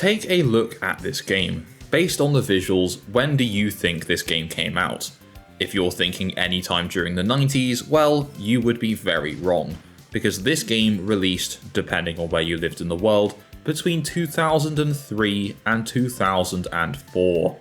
Take a look at this game. Based on the visuals, when do you think this game came out? If you're thinking anytime during the 90s, well, you would be very wrong, because this game released, depending on where you lived in the world, between 2003 and 2004.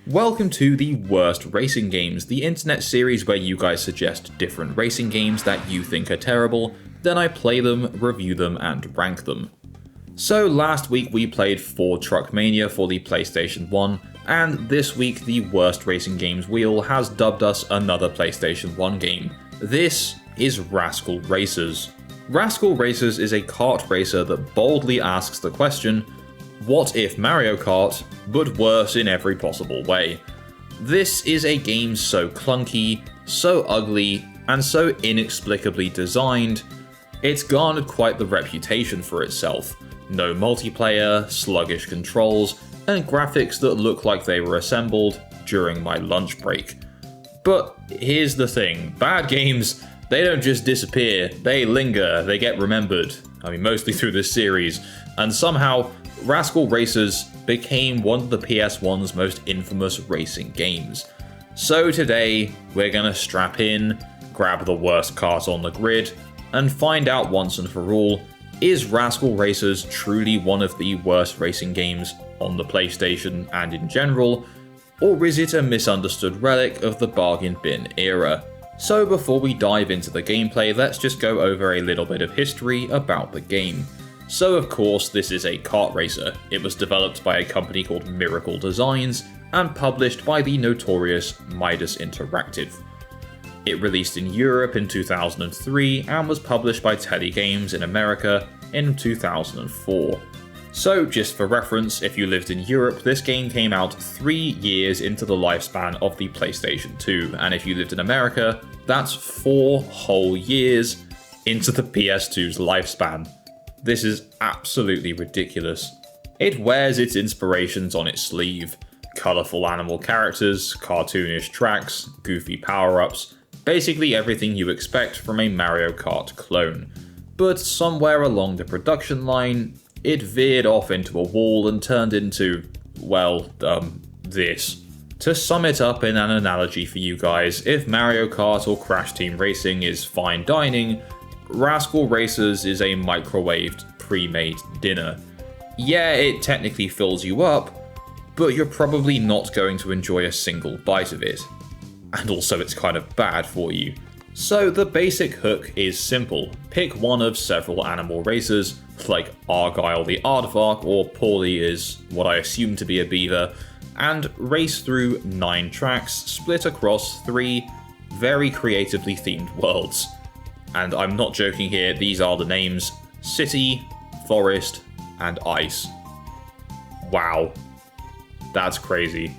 Welcome to the Worst Racing Games, the internet series where you guys suggest different racing games that you think are terrible, then I play them, review them, and rank them. So last week we played Ford Truck Mania for the PlayStation 1, and this week the Worst Racing Games wheel has dubbed us another PlayStation 1 game. This is Rascal Racers. Rascal Racers is a kart racer that boldly asks the question, what if Mario Kart, but worse in every possible way? This is a game so clunky, so ugly, and so inexplicably designed, it's garnered quite the reputation for itself. No multiplayer, sluggish controls, and graphics that look like they were assembled during my lunch break. But here's the thing, bad games, they don't just disappear, they linger, they get remembered. I mean, mostly through this series, and somehow Rascal Racers became one of the PS1's most infamous racing games. So today, we're gonna strap in, grab the worst kart on the grid, and find out once and for all, is Rascal Racers truly one of the worst racing games on the PlayStation and in general, or is it a misunderstood relic of the bargain bin era? So before we dive into the gameplay, let's just go over a little bit of history about the game. So of course this is a kart racer. It was developed by a company called Miracle Designs and published by the notorious Midas Interactive. It released in Europe in 2003 and was published by Telegames in America in 2004. So just for reference, if you lived in Europe, this game came out 3 years into the lifespan of the PlayStation 2, and if you lived in America, that's 4 whole years into the PS2's lifespan. This is absolutely ridiculous. It wears its inspirations on its sleeve. Colourful animal characters, cartoonish tracks, goofy power-ups, basically everything you expect from a Mario Kart clone. But somewhere along the production line, it veered off into a wall and turned into, well, this. To sum it up in an analogy for you guys, if Mario Kart or Crash Team Racing is fine dining, Rascal Racers is a microwaved, pre-made dinner. Yeah, it technically fills you up, but you're probably not going to enjoy a single bite of it. And also it's kind of bad for you. So the basic hook is simple. Pick one of several animal racers, like Argyle the Aardvark or Paulie is what I assume to be a beaver, and race through 9 tracks split across 3 very creatively themed worlds. And I'm not joking here, these are the names: City, Forest, and Ice. Wow. That's crazy.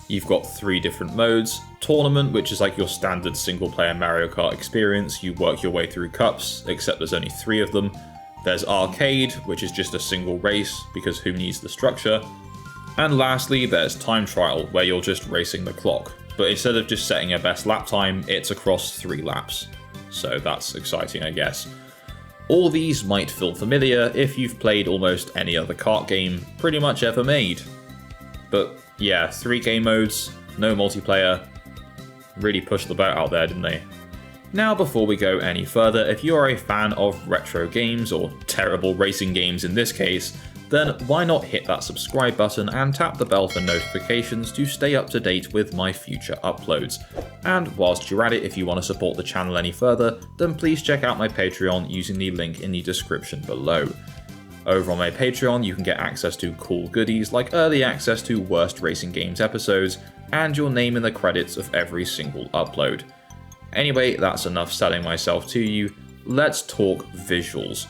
You've got 3 different modes. Tournament, which is like your standard single-player Mario Kart experience. You work your way through cups, except there's only 3 of them. There's Arcade, which is just a single race, because who needs the structure? And lastly, there's Time Trial, where you're just racing the clock. But instead of just setting a best lap time, it's across 3 laps. So that's exciting, I guess. All these might feel familiar if you've played almost any other kart game pretty much ever made. But yeah, 3 game modes, no multiplayer. Really pushed the boat out there, didn't they? Now before we go any further, if you are a fan of retro games, or terrible racing games in this case, then why not hit that subscribe button and tap the bell for notifications to stay up to date with my future uploads. And whilst you're at it, if you want to support the channel any further, then please check out my Patreon using the link in the description below. Over on my Patreon, you can get access to cool goodies like early access to Worst Racing Games episodes, and your name in the credits of every single upload. Anyway, that's enough selling myself to you, let's talk visuals.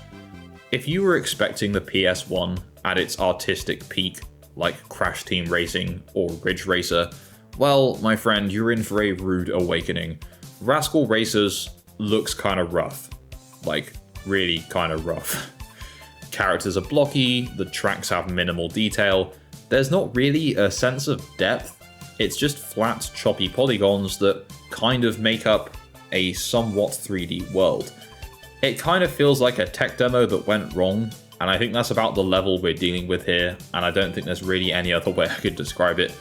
If you were expecting the PS1 at its artistic peak, like Crash Team Racing or Ridge Racer, well, my friend, you're in for a rude awakening. Rascal Racers looks kinda rough. Like, really kinda rough. Characters are blocky, the tracks have minimal detail, there's not really a sense of depth, it's just flat, choppy polygons that kind of make up a somewhat 3D world. It kind of feels like a tech demo that went wrong, and I think that's about the level we're dealing with here, and I don't think there's really any other way I could describe it.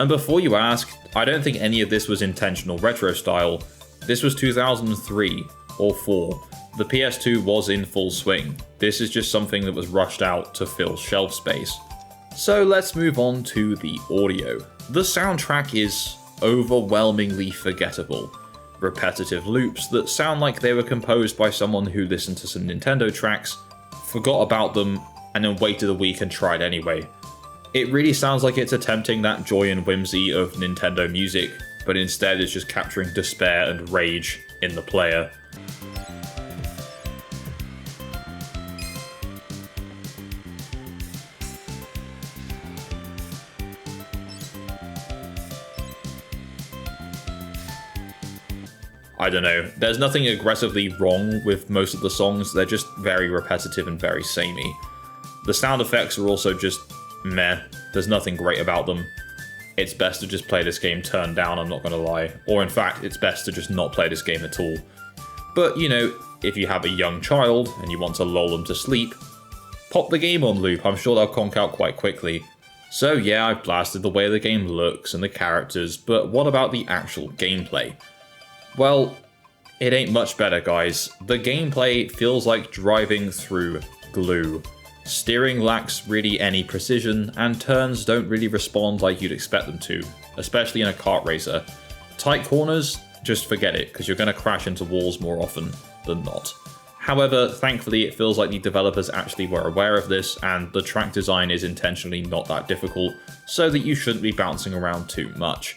And before you ask, I don't think any of this was intentional retro style. This was 2003 or 4. The PS2 was in full swing. This is just something that was rushed out to fill shelf space. So let's move on to the audio. The soundtrack is overwhelmingly forgettable. Repetitive loops that sound like they were composed by someone who listened to some Nintendo tracks, forgot about them, and then waited a week and tried anyway. It really sounds like it's attempting that joy and whimsy of Nintendo music, but instead it's just capturing despair and rage in the player. I don't know, there's nothing aggressively wrong with most of the songs, they're just very repetitive and very samey. The sound effects are also just meh, there's nothing great about them. It's best to just play this game turned down, I'm not gonna lie. Or in fact, it's best to just not play this game at all. But, you know, if you have a young child and you want to lull them to sleep, pop the game on loop, I'm sure they'll conk out quite quickly. So yeah, I've blasted the way the game looks and the characters, but what about the actual gameplay? Well, it ain't much better, guys. The gameplay feels like driving through glue. Steering lacks really any precision, and turns don't really respond like you'd expect them to, especially in a kart racer. Tight corners, just forget it, because you're going to crash into walls more often than not. However, thankfully it feels like the developers actually were aware of this, and the track design is intentionally not that difficult, so that you shouldn't be bouncing around too much.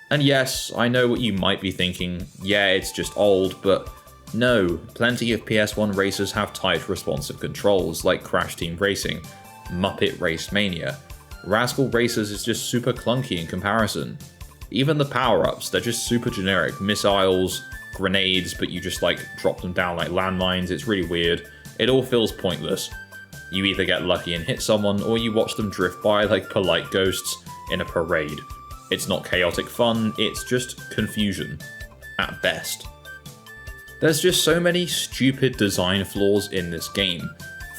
And yes, I know what you might be thinking, yeah, it's just old, but no, plenty of PS1 racers have tight responsive controls, like Crash Team Racing, Muppet Race Mania. Rascal Racers is just super clunky in comparison. Even the power-ups, they're just super generic, missiles, grenades, but you just like drop them down like landmines, it's really weird. It all feels pointless. You either get lucky and hit someone, or you watch them drift by like polite ghosts in a parade. It's not chaotic fun, it's just confusion, at best. There's just so many stupid design flaws in this game.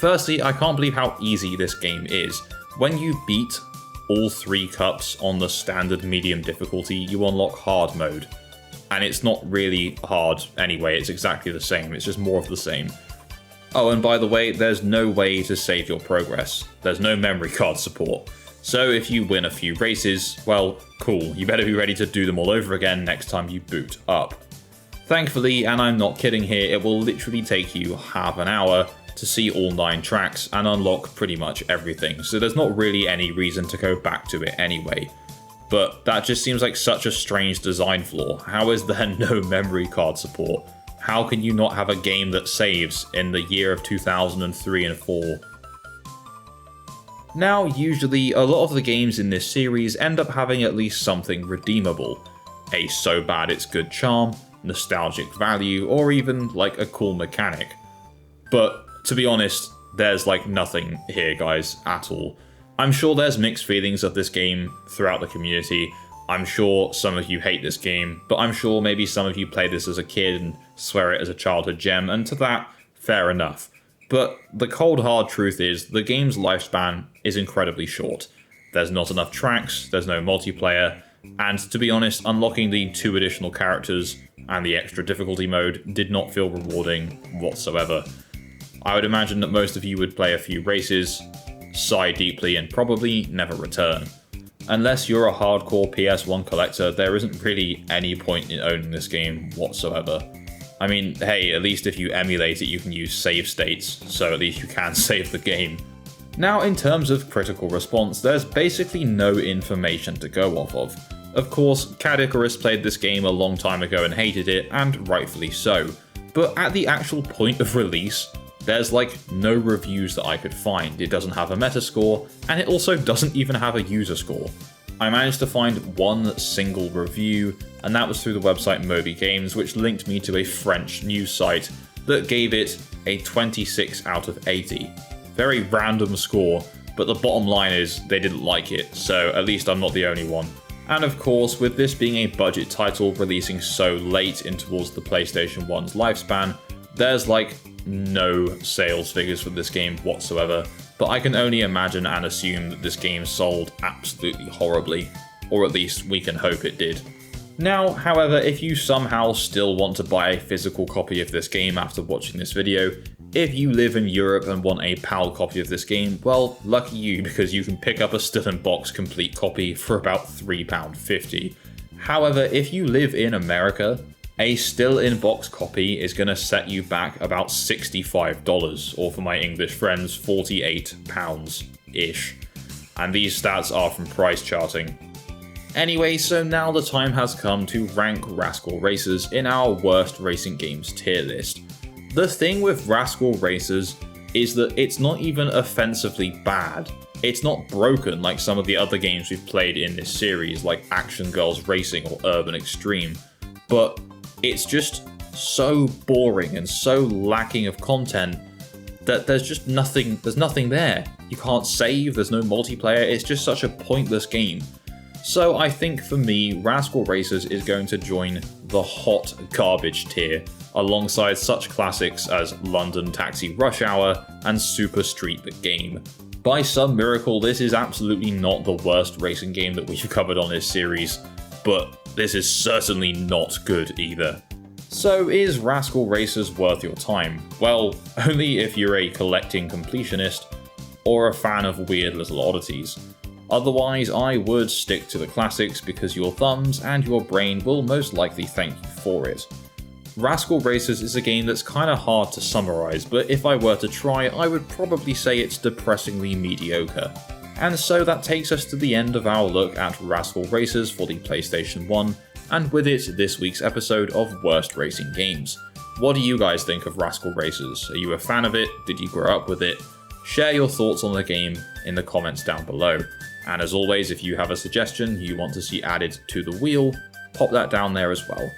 Firstly, I can't believe how easy this game is. When you beat all 3 cups on the standard medium difficulty, you unlock hard mode. And it's not really hard anyway, it's exactly the same, it's just more of the same. Oh, and by the way, there's no way to save your progress. There's no memory card support. So if you win a few races, well, cool, you better be ready to do them all over again next time you boot up. Thankfully, and I'm not kidding here, it will literally take you half an hour to see all 9 tracks and unlock pretty much everything, so there's not really any reason to go back to it anyway. But that just seems like such a strange design flaw. How is there no memory card support? How can you not have a game that saves in the year of 2003 and 4? Now, usually, a lot of the games in this series end up having at least something redeemable. A so bad it's good charm, nostalgic value, or even like a cool mechanic. But to be honest, there's like nothing here, guys, at all. I'm sure there's mixed feelings of this game throughout the community. I'm sure some of you hate this game, but I'm sure maybe some of you played this as a kid and swear it as a childhood gem, and to that, fair enough. But the cold hard truth is, the game's lifespan is incredibly short. There's not enough tracks, there's no multiplayer, and to be honest, unlocking the 2 additional characters and the extra difficulty mode did not feel rewarding whatsoever. I would imagine that most of you would play a few races, sigh deeply, and probably never return. Unless you're a hardcore PS1 collector, there isn't really any point in owning this game whatsoever. I mean, hey, at least if you emulate it you can use save states, so at least you can save the game. Now, in terms of critical response, there's basically no information to go off of. Of course, Cad Icarus played this game a long time ago and hated it, and rightfully so. But at the actual point of release, there's like no reviews that I could find. It doesn't have a Metascore, and it also doesn't even have a user score. I managed to find one single review, and that was through the website Moby Games, which linked me to a French news site that gave it a 26 out of 80. Very random score, but the bottom line is they didn't like it, so at least I'm not the only one. And of course, with this being a budget title releasing so late in towards the PlayStation 1's lifespan, there's like no sales figures for this game whatsoever, but I can only imagine and assume that this game sold absolutely horribly, or at least we can hope it did. Now, however, if you somehow still want to buy a physical copy of this game after watching this video, if you live in Europe and want a PAL copy of this game, well, lucky you, because you can pick up a still-in-box complete copy for about £3.50. However, if you live in America, a still-in-box copy is going to set you back about $65, or for my English friends, £48-ish. And these stats are from price charting. Anyway, so now the time has come to rank Rascal Racers in our worst racing games tier list. The thing with Rascal Racers is that it's not even offensively bad. It's not broken like some of the other games we've played in this series, like Action Girls Racing or Urban Extreme, but it's just so boring and so lacking of content that there's nothing there. You can't save, there's no multiplayer, it's just such a pointless game. So I think for me, Rascal Racers is going to join the hot garbage tier, alongside such classics as London Taxi Rush Hour and Super Street the Game. By some miracle, this is absolutely not the worst racing game that we've covered on this series, but this is certainly not good either. So is Rascal Racers worth your time? Well, only if you're a collecting completionist or a fan of weird little oddities. Otherwise, I would stick to the classics because your thumbs and your brain will most likely thank you for it. Rascal Racers is a game that's kinda hard to summarise, but if I were to try, I would probably say it's depressingly mediocre. And so that takes us to the end of our look at Rascal Racers for the PlayStation 1, and with it, this week's episode of Worst Racing Games. What do you guys think of Rascal Racers? Are you a fan of it? Did you grow up with it? Share your thoughts on the game in the comments down below. And as always, if you have a suggestion you want to see added to the wheel, pop that down there as well.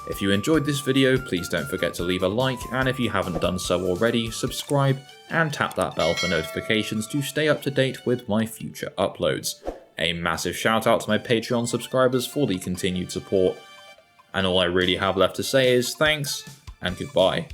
If you enjoyed this video, please don't forget to leave a like, and if you haven't done so already, subscribe and tap that bell for notifications to stay up to date with my future uploads. A massive shout out to my Patreon subscribers for the continued support, and all I really have left to say is thanks and goodbye.